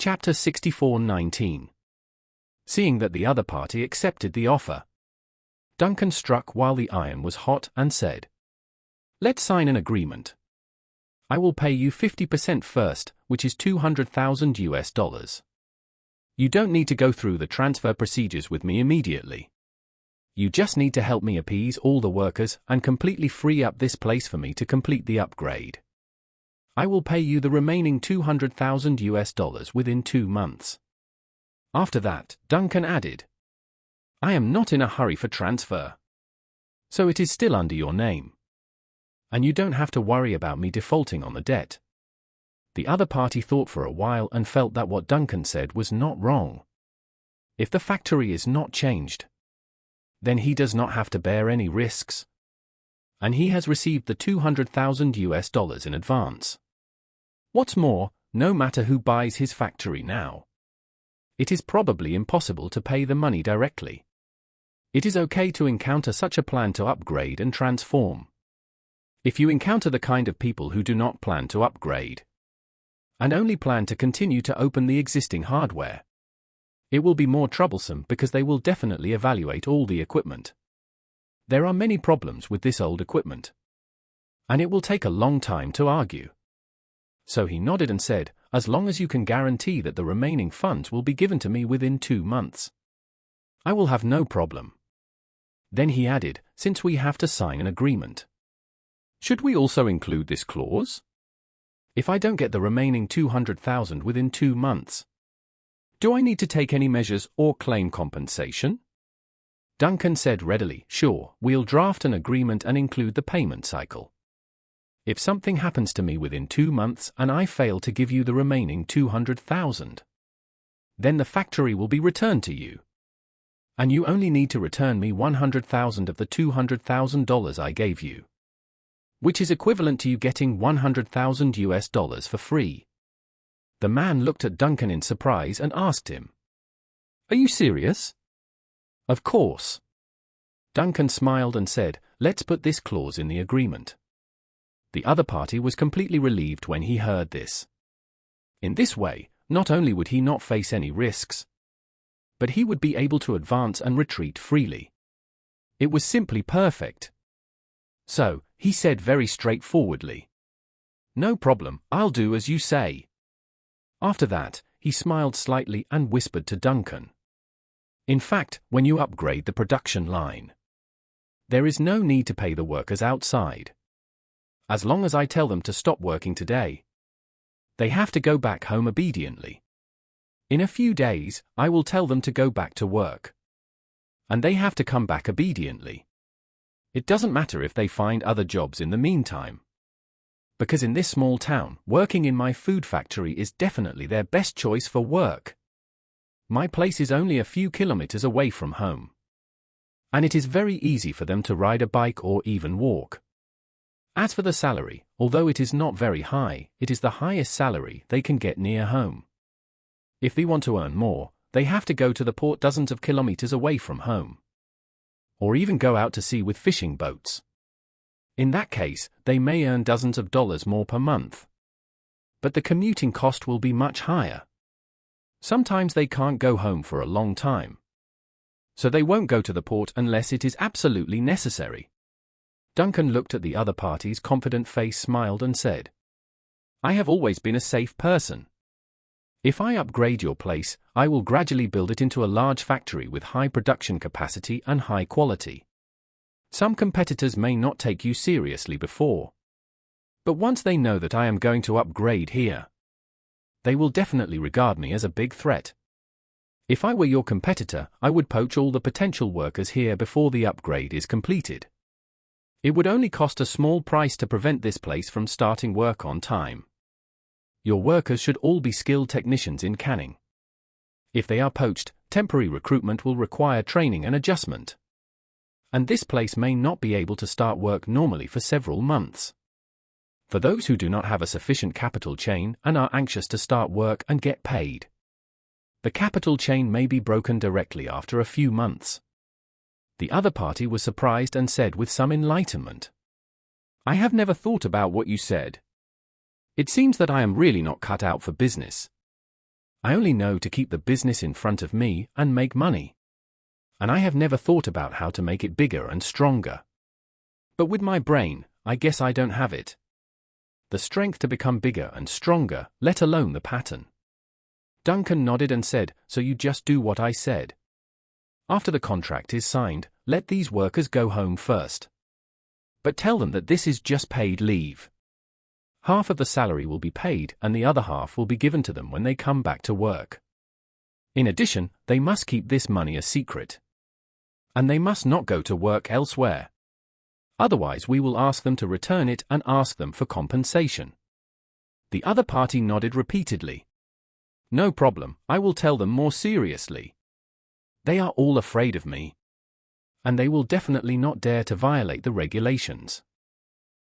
Chapter 64:19. Seeing that the other party accepted the offer, Duncan struck while the iron was hot and said, "Let's sign an agreement. I will pay you 50% first, which is $200,000. You don't need to go through the transfer procedures with me immediately. You just need to help me appease all the workers and completely free up this place for me to complete the upgrade. I will pay you the remaining $200,000 within 2 months. After that," Duncan added, "I am not in a hurry for transfer. So it is still under your name. And you don't have to worry about me defaulting on the debt." The other party thought for a while and felt that what Duncan said was not wrong. If the factory is not changed, then he does not have to bear any risks. And he has received the $200,000 in advance. What's more, no matter who buys his factory now, it is probably impossible to pay the money directly. It is okay to encounter such a plan to upgrade and transform. If you encounter the kind of people who do not plan to upgrade, and only plan to continue to open the existing hardware, it will be more troublesome because they will definitely evaluate all the equipment. There are many problems with this old equipment, and it will take a long time to argue. So he nodded and said, "As long as you can guarantee that the remaining funds will be given to me within 2 months, I will have no problem." Then he added, "Since we have to sign an agreement, should we also include this clause? If I don't get the remaining $200,000 within 2 months, do I need to take any measures or claim compensation?" Duncan said readily, "Sure, we'll draft an agreement and include the payment cycle. If something happens to me within 2 months and I fail to give you the remaining $200,000, then the factory will be returned to you. And you only need to return me $100,000 of the $200,000 I gave you, which is equivalent to you getting $100,000 for free." The man looked at Duncan in surprise and asked him, "Are you serious?" "Of course." Duncan smiled and said, "Let's put this clause in the agreement." The other party was completely relieved when he heard this. In this way, not only would he not face any risks, but he would be able to advance and retreat freely. It was simply perfect. So, he said very straightforwardly, "No problem, I'll do as you say." After that, he smiled slightly and whispered to Duncan, "In fact, when you upgrade the production line, there is no need to pay the workers outside. As long as I tell them to stop working today, they have to go back home obediently. In a few days, I will tell them to go back to work, and they have to come back obediently. It doesn't matter if they find other jobs in the meantime. Because in this small town, working in my food factory is definitely their best choice for work. My place is only a few kilometers away from home, and it is very easy for them to ride a bike or even walk. As for the salary, although it is not very high, it is the highest salary they can get near home. If they want to earn more, they have to go to the port dozens of kilometers away from home, or even go out to sea with fishing boats. In that case, they may earn dozens of dollars more per month. But the commuting cost will be much higher. Sometimes they can't go home for a long time, so they won't go to the port unless it is absolutely necessary." Duncan looked at the other party's confident face, smiled and said, "I have always been a safe person. If I upgrade your place, I will gradually build it into a large factory with high production capacity and high quality. Some competitors may not take you seriously before, but once they know that I am going to upgrade here, they will definitely regard me as a big threat. If I were your competitor, I would poach all the potential workers here before the upgrade is completed. It would only cost a small price to prevent this place from starting work on time. Your workers should all be skilled technicians in canning. If they are poached, temporary recruitment will require training and adjustment. And this place may not be able to start work normally for several months. For those who do not have a sufficient capital chain and are anxious to start work and get paid, the capital chain may be broken directly after a few months." The other party was surprised and said with some enlightenment, "I have never thought about what you said. It seems that I am really not cut out for business. I only know to keep the business in front of me and make money. And I have never thought about how to make it bigger and stronger. But with my brain, I guess I don't have it. The strength to become bigger and stronger, let alone the pattern. Duncan nodded and said, so you just do what I said. After the contract is signed, let these workers go home first. But tell them that this is just paid leave. Half of the salary will be paid and the other half will be given to them when they come back to work. In addition, they must keep this money a secret. And they must not go to work elsewhere. Otherwise we will ask them to return it and ask them for compensation. The other party nodded repeatedly. No problem, I will tell them more seriously. They are all afraid of me. And they will definitely not dare to violate the regulations.